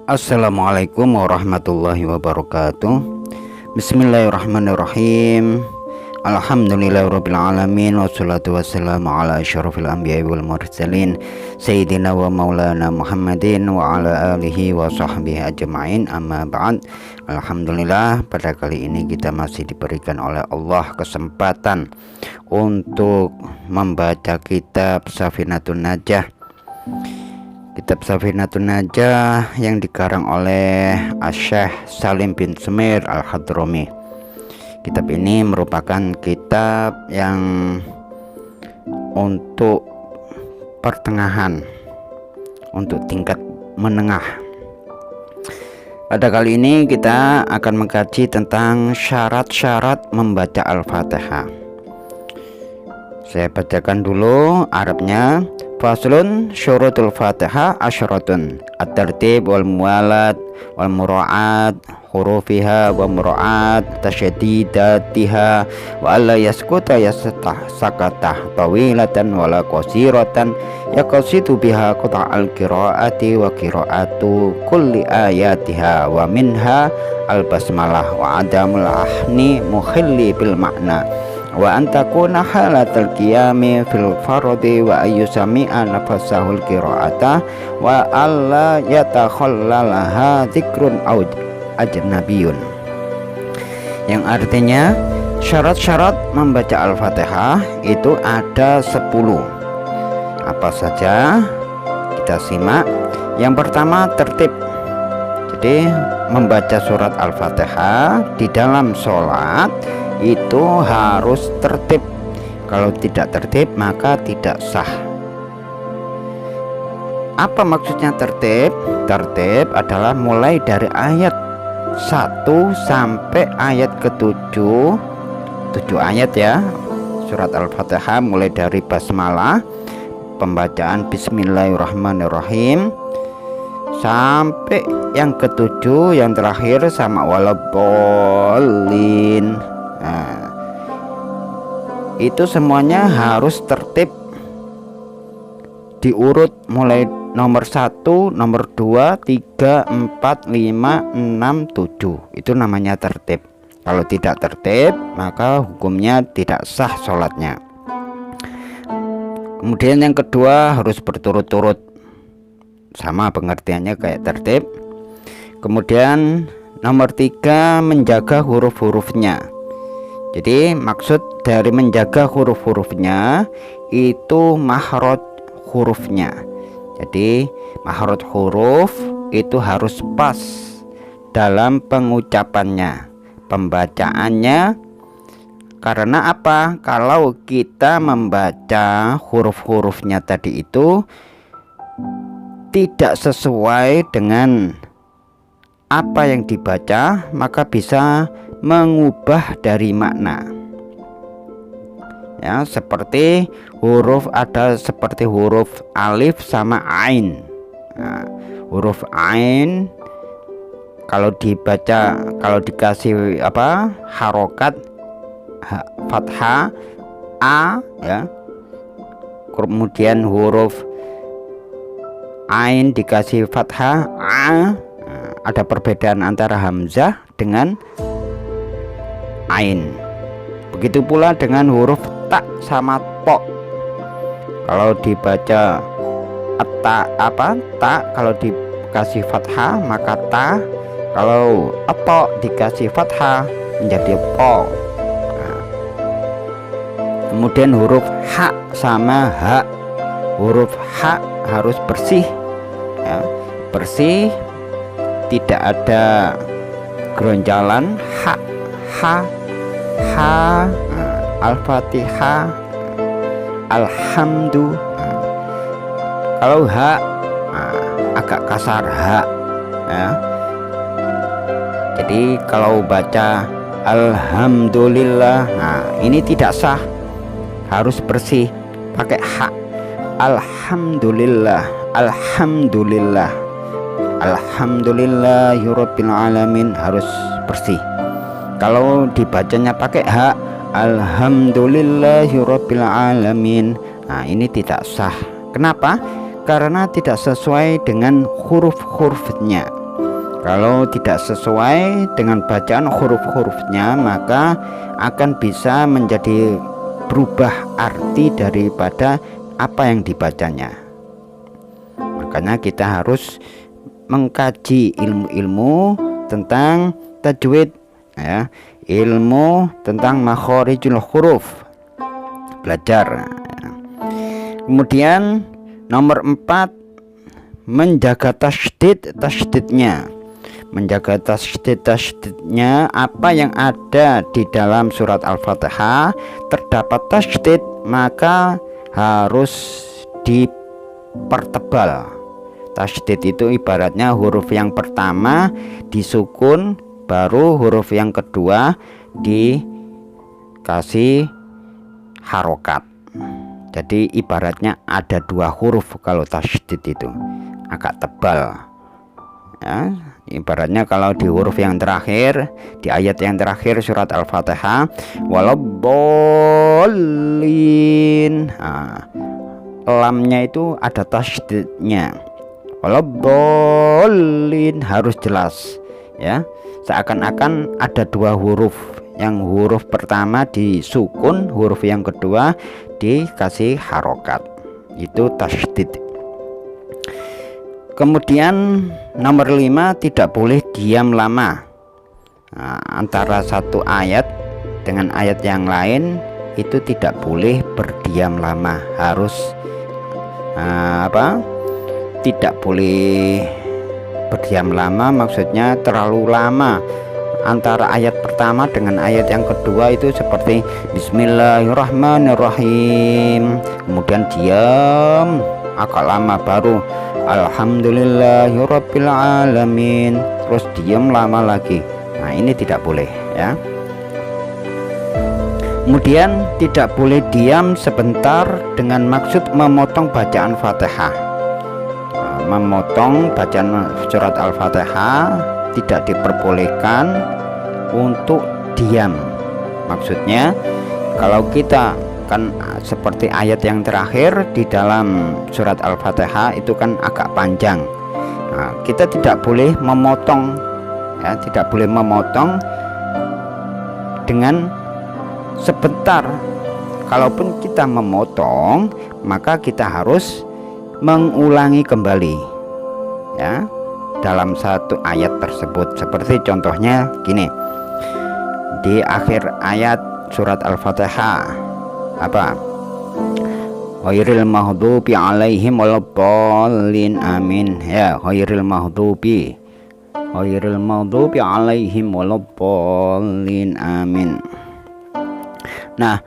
Assalamualaikum warahmatullahi wabarakatuh. Bismillahirrahmanirrahim. Alhamdulillahirabbil alamin wassalatu wassalamu ala asyrafil anbiya'i wal mursalin sayyidina wa maulana Muhammadin wa ala alihi wa sahbihi ajma'in, amma ba'd. Alhamdulillah, pada kali ini kita masih diberikan oleh Allah kesempatan untuk membaca kitab Safinatun Najah. Kitab Safinatun Najah yang dikarang oleh Asy-Syaikh Salim bin Sumir Al-Hadrami. Kitab ini merupakan kitab yang untuk pertengahan, untuk tingkat menengah. Pada kali ini kita akan mengkaji tentang syarat-syarat membaca Al-Fatihah. Saya bacakan dulu Arabnya. Faslun syurutul Fatihah asyaratun at-tartib wal muwalat wal mura'at hurufiha wa mura'at tasydidatiha wa alla yaskuta sakatah tawilatan wala qasiratan yaqsidu biha qata'al qiraati wa qiraatu kulli ayatiha wa minha al-basmalah wa adamul ahni mukhilli bil makna wa antakuna halatal qiyami fil fardi wa ayyusami'a nafasahul qira'ata wa alla yatakhallalaha dzikrun aw ajnabiyun, yang artinya syarat-syarat membaca Al-Fatihah itu ada 10. Apa saja? Kita simak. Yang pertama, tertib. Jadi membaca surat Al-Fatihah di dalam sholat itu harus tertib. Kalau tidak tertib maka tidak sah. Apa maksudnya tertib? Tertib adalah mulai dari ayat 1 sampai ayat ke-7. 7 ayat ya. Surat Al-Fatihah mulai dari basmalah, pembacaan bismillahirrahmanirrahim, sampai yang ke-7 yang terakhir sama waladdallin. Nah, itu semuanya harus tertib, diurut mulai nomor 1, nomor 2, 3, 4, 5, 6, 7. Itu namanya tertib. Kalau tidak tertib maka hukumnya tidak sah sholatnya. Kemudian yang kedua, harus berturut-turut, sama pengertiannya kayak tertib. Kemudian nomor 3, menjaga huruf-hurufnya. Jadi maksud dari menjaga huruf-hurufnya itu makhraj hurufnya. Jadi makhraj huruf itu harus pas dalam pengucapannya, pembacaannya. Karena apa? Kalau kita membaca huruf-hurufnya tadi itu tidak sesuai dengan apa yang dibaca, maka bisa mengubah dari makna. Ya, seperti huruf, ada seperti huruf alif sama ain. Nah, huruf ain kalau dibaca, kalau dikasih harokat fathah a ya, kemudian huruf ain dikasih fathah a, ada perbedaan antara hamzah dengan ain. Begitu pula dengan huruf ta sama to. Kalau dibaca ta kalau dikasih fathah maka ta, kalau to dikasih fathah menjadi po. Nah, kemudian huruf ha sama ha, huruf ha harus bersih ya, bersih, tidak ada geronjalan. Ha Al-Fatihah, alhamdu. Kalau ha agak kasar ha ya. Jadi kalau baca alhamdulillah, nah ini tidak sah, harus bersih, pakai ha. Alhamdulillah, alhamdulillah, alhamdulillahirabbil alamin, harus bersih. Kalau dibacanya pakai ha, alhamdulillahirabbil alamin, nah ini tidak sah. Kenapa? Karena tidak sesuai dengan huruf-hurufnya. Kalau tidak sesuai dengan bacaan huruf-hurufnya, maka akan bisa menjadi berubah arti daripada apa yang dibacanya. Makanya kita harus mengkaji ilmu-ilmu tentang tajwid, ya, ilmu tentang makhorijul huruf, belajar. Kemudian nomor 4, menjaga tasydidnya. Menjaga tasydidnya, apa yang ada di dalam surat Al-Fatihah terdapat tasydid, maka harus dipertebal. Tasydid itu ibaratnya huruf yang pertama disukun, baru huruf yang kedua dikasih harokat. Jadi ibaratnya ada 2 huruf kalau tasydid itu, agak tebal, ya. Ibaratnya kalau di huruf yang terakhir, di ayat yang terakhir surat Al-Fatihah, waladdallin, lamnya itu ada tasydidnya, waladdallin, harus jelas, ya. Seakan-akan ada 2 huruf, yang huruf pertama disukun, huruf yang kedua dikasih harokat, itu tasydid. Kemudian nomor 5, tidak boleh diam lama. Antara satu ayat dengan ayat yang lain itu tidak boleh berdiam lama, harus tidak boleh berdiam lama, maksudnya terlalu lama antara ayat pertama dengan ayat yang kedua. Itu seperti Bismillahirrahmanirrahim, kemudian diam agak lama, baru Alhamdulillahirabbil alamin, terus diam lama lagi. Nah, ini tidak boleh, ya. Kemudian tidak boleh diam sebentar dengan maksud memotong bacaan Fatihah. Memotong bacaan surat Al-Fatihah tidak diperbolehkan untuk diam. Maksudnya kalau kita kan seperti ayat yang terakhir di dalam surat Al-Fatihah itu kan agak panjang. Nah, kita tidak boleh memotong, ya, tidak boleh memotong dengan sebentar. Kalaupun kita memotong, maka kita harus mengulangi kembali, ya, dalam satu ayat tersebut. Seperti contohnya gini, di akhir ayat surat Al-Fatihah, apa, ghairil maghdubi alaihim waladdallin, amin, ya, ghairil maghdubi alaihim waladdallin, amin. Nah,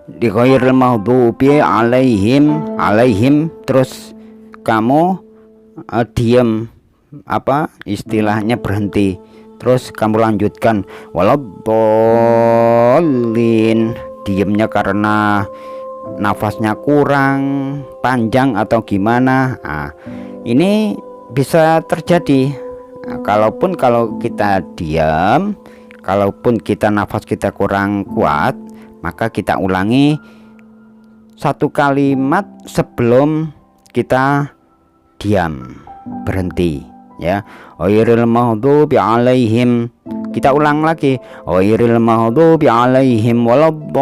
di ghairil maghdubi alaihim terus kamu diam, istilahnya berhenti, terus kamu lanjutkan waladdallin, diamnya karena nafasnya kurang panjang atau gimana. Nah, ini bisa terjadi. Nah, kalau kita diam, kalaupun kita nafas kita kurang kuat, maka kita ulangi satu kalimat sebelum kita diam, berhenti, ya. Ghairil maghdubi alaihim, kita ulang lagi, ghairil maghdubi alaihim waladdallin,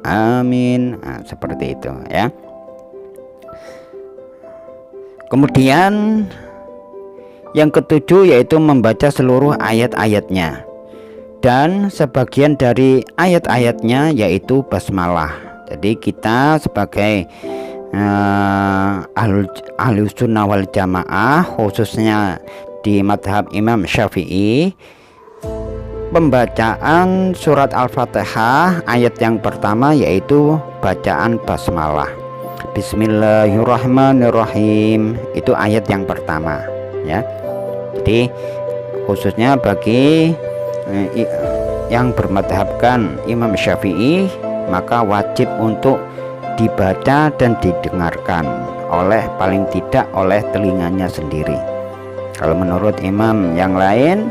amin. Nah, seperti itu, ya. Kemudian yang ketujuh yaitu membaca seluruh ayat-ayatnya, dan sebagian dari ayat-ayatnya yaitu basmalah. Jadi kita sebagai ahlus sunnah wal jamaah, khususnya di madhab Imam Syafi'i, pembacaan surat Al-Fatihah ayat yang pertama yaitu bacaan basmalah, Bismillahirrahmanirrahim, itu ayat yang pertama, ya. Jadi khususnya bagi yang bermadhabkan Imam Syafi'i, maka wajib untuk dibaca dan didengarkan oleh, paling tidak oleh telinganya sendiri. Kalau menurut imam yang lain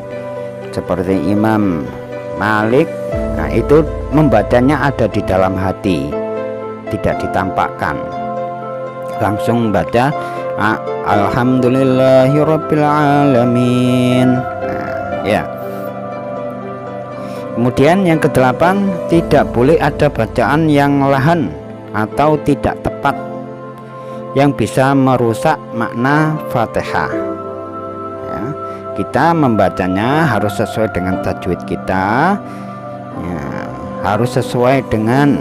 seperti Imam Malik, nah itu membacanya ada di dalam hati, tidak ditampakkan, langsung baca Alhamdulillahirabbil alamin. Ya. Kemudian yang kedelapan, tidak boleh ada bacaan yang lahan atau tidak tepat yang bisa merusak makna Fatihah. Ya, kita membacanya harus sesuai dengan tajwid kita, ya, harus sesuai dengan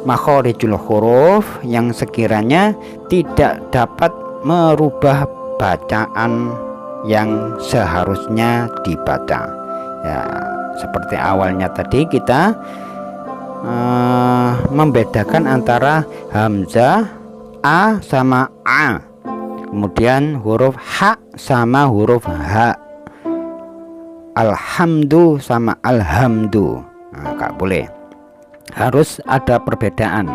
makhorijul huruf yang sekiranya tidak dapat merubah bacaan yang seharusnya dibaca. Ya, seperti awalnya tadi kita membedakan antara hamzah a sama a, kemudian huruf h sama huruf h, alhamdu sama alhamdu. Gak boleh, harus ada perbedaan.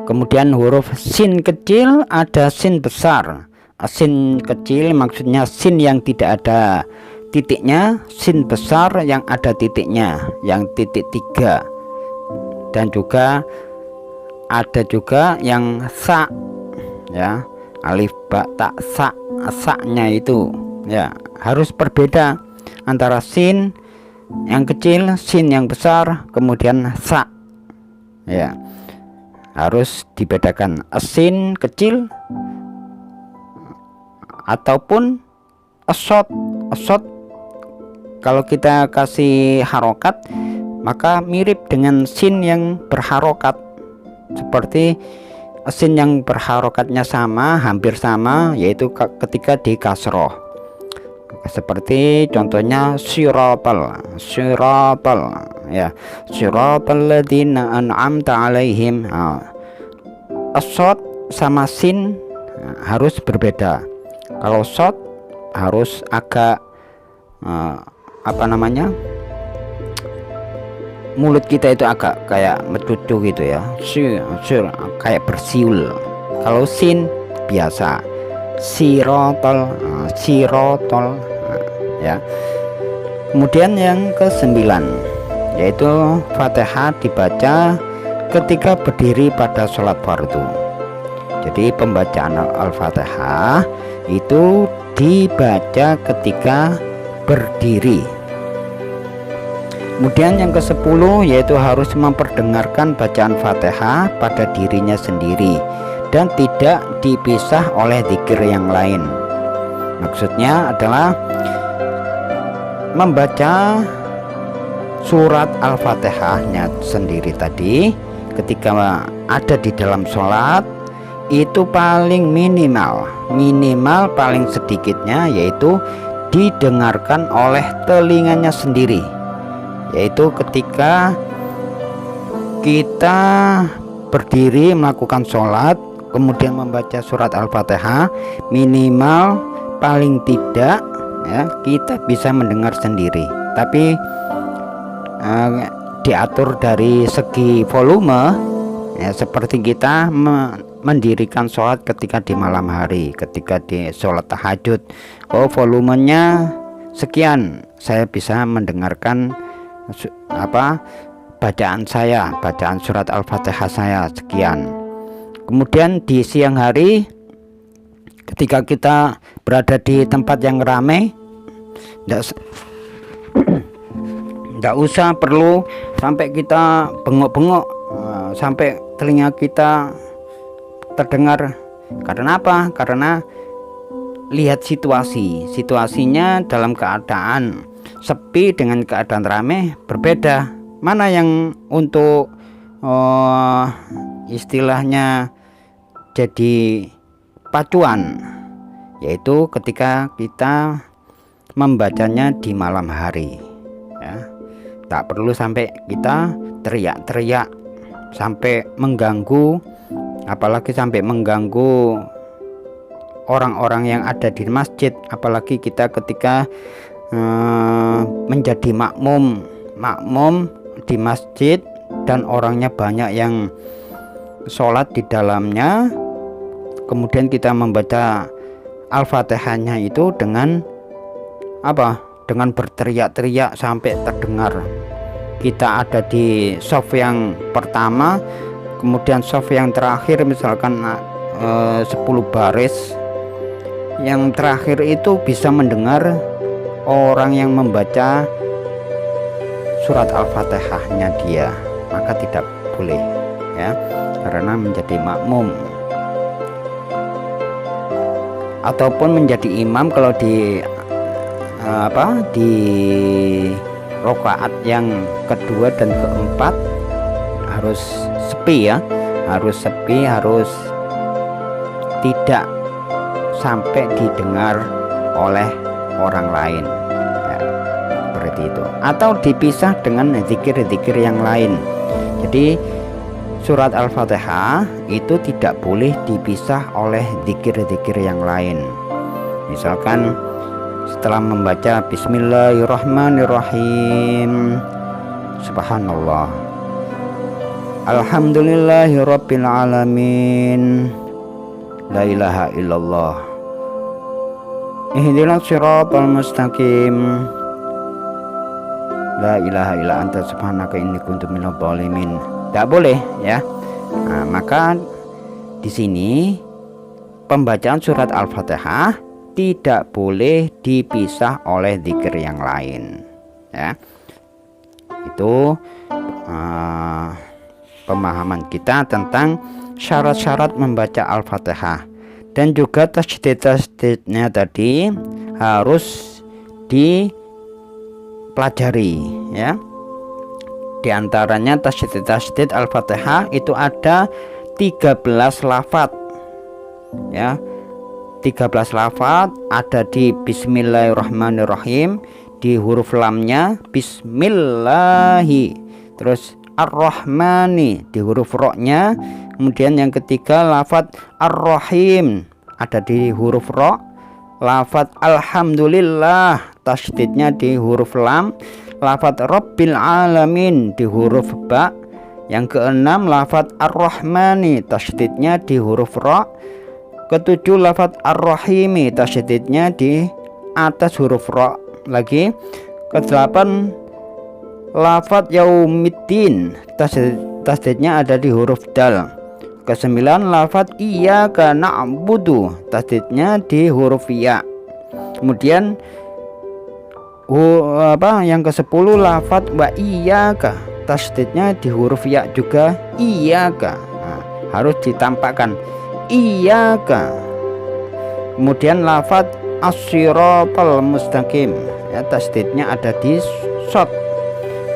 Kemudian huruf sin kecil ada sin besar. Sin kecil maksudnya sin yang tidak ada titiknya, sin besar yang ada titiknya, yang titik 3. Dan juga ada juga yang sa, ya, alif ba ta sa, sa-nya itu ya harus berbeda antara sin yang kecil, sin yang besar, kemudian sa, ya harus dibedakan. Sin kecil ataupun asot. Asot kalau kita kasih harokat maka mirip dengan sin yang berharokat, seperti sin yang berharokatnya sama, hampir sama, yaitu ketika di kasroh. Seperti contohnya siratal, ya, siratal ladzina an'amta alaihim. Asot sama sin harus berbeda. Kalau sot harus agak mulut kita itu agak kayak mencucu gitu ya, kayak bersiul. Kalau sin biasa, sirotol, ya. Kemudian yang ke-9 yaitu Fatihah dibaca ketika berdiri pada sholat fardu. Jadi pembacaan Al-Fatihah itu dibaca ketika berdiri. Kemudian yang ke-10 yaitu harus memperdengarkan bacaan Fatihah pada dirinya sendiri dan tidak dipisah oleh zikir yang lain. Maksudnya adalah membaca surat Al-Fatihahnya sendiri tadi ketika ada di dalam sholat itu paling minimal paling sedikitnya yaitu didengarkan oleh telinganya sendiri, yaitu ketika kita berdiri melakukan sholat kemudian membaca surat Al-Fatihah, minimal paling tidak ya kita bisa mendengar sendiri. Tapi diatur dari segi volume ya, seperti kita mendirikan sholat ketika di malam hari, ketika di sholat tahajud, volumenya sekian, saya bisa mendengarkan bacaan surat Al-Fatihah saya sekian. Kemudian di siang hari ketika kita berada di tempat yang ramai, tidak usah perlu sampai kita bengok-bengok sampai telinga kita terdengar. Karena apa? Karena lihat situasinya dalam keadaan sepi dengan keadaan ramai berbeda. Mana yang untuk istilahnya jadi pacuan, yaitu ketika kita membacanya di malam hari ya. Tak perlu sampai kita teriak-teriak sampai mengganggu, apalagi sampai mengganggu orang-orang yang ada di masjid, apalagi kita ketika menjadi makmum di masjid dan orangnya banyak yang sholat di dalamnya, kemudian kita membaca Al-Fatihahnya itu dengan dengan berteriak-teriak sampai terdengar. Kita ada di shaf yang pertama, kemudian shaf yang terakhir misalkan 10 baris. Yang terakhir itu bisa mendengar orang yang membaca surat Al-Fatihahnya dia, maka tidak boleh ya, karena menjadi makmum ataupun menjadi imam. Kalau di di rakaat yang kedua dan keempat harus sepi ya, harus sepi, harus tidak sampai didengar oleh orang lain ya, seperti itu, atau dipisah dengan zikir-zikir yang lain. Jadi surat Al-Fatihah itu tidak boleh dipisah oleh zikir-zikir yang lain. Misalkan setelah membaca Bismillahirrahmanirrahim, Subhanallah, Alhamdulillahirabbil alamin, la ilaha illallah, ihdinas siratal mustaqim, la ilaha illa anta subhanaka inni kuntu minadh dhalimin. Tidak boleh ya. Nah, maka di sini pembacaan surat Al-Fatihah tidak boleh dipisah oleh zikir yang lain ya. Itu pemahaman kita tentang syarat-syarat membaca Al-Fatihah. Dan juga tasydid-tasydidnya tadi harus dipelajari ya. Di antaranya tasydid Al-Fatihah itu ada 13 lafaz ya. 13 lafaz ada di Bismillahirrahmanirrahim, di huruf lamnya Bismillahi, terus Ar-Rahmani di huruf ro-nya, kemudian yang ketiga lafaz Ar-Rahim ada di huruf ro, lafaz Alhamdulillah tasydidnya di huruf lam, lafaz Rabbil Alamin di huruf ba, yang keenam lafaz Ar-Rahmani tasydidnya di huruf ro, ketujuh lafaz Ar-Rahimi tasydidnya di atas huruf ro lagi, kedelapan lafaz Yaumiddin tasydidnya ada di huruf dal, kesembilan lafaz Iyyaka na'budu tasydidnya di huruf ya, kemudian yang ke-10 lafaz wa iyyaka tasydidnya di huruf ya juga, iyyaka. Nah, harus ditampakkan iyyaka. Kemudian lafaz as-siratal mustaqim ya, tasydidnya ada di shad.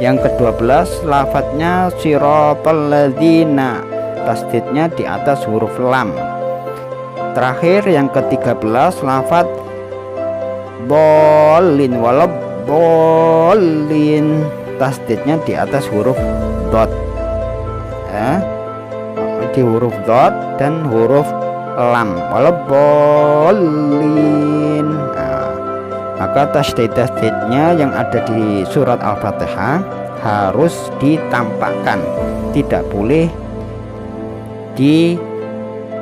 Yang ke-12 lafadznya siratal ladzina tasydidnya di atas huruf lam. Terakhir yang ke-13 lafaz bolin bolin tasydidnya di atas huruf dot ya, di huruf dot dan huruf lam, bolin. Nah, maka tasydid-tasydidnya yang ada di surat Al-Fatihah harus ditampakkan, tidak boleh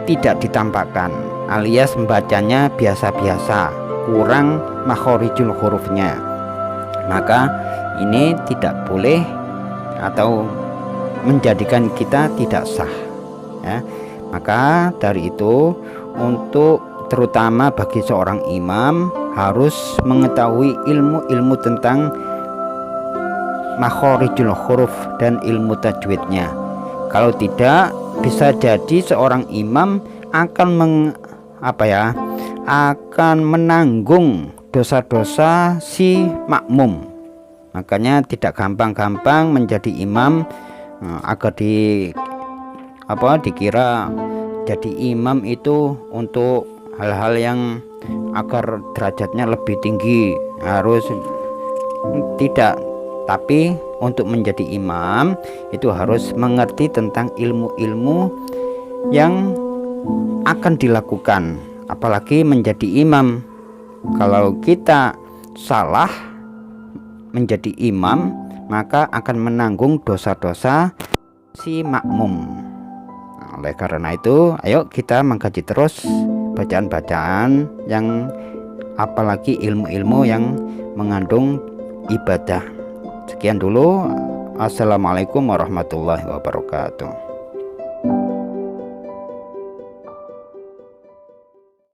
tidak ditampakkan, alias membacanya biasa-biasa, kurang makhorijul hurufnya. Maka ini tidak boleh atau menjadikan kita tidak sah ya. Maka dari itu, untuk terutama bagi seorang imam harus mengetahui ilmu-ilmu tentang makhorijul huruf dan ilmu tajwidnya. Kalau tidak, bisa jadi seorang imam akan akan menanggung dosa-dosa si makmum. Makanya tidak gampang-gampang menjadi imam agar dikira jadi imam itu untuk hal-hal yang agar derajatnya lebih tinggi, harus tidak. Tapi untuk menjadi imam itu harus mengerti tentang ilmu-ilmu yang akan dilakukan, apalagi menjadi imam. Kalau kita salah menjadi imam, maka akan menanggung dosa-dosa si makmum. Oleh karena itu, ayo kita mengkaji terus bacaan-bacaan yang, apalagi ilmu-ilmu yang mengandung ibadah. Sekian dulu. Assalamualaikum warahmatullahi wabarakatuh.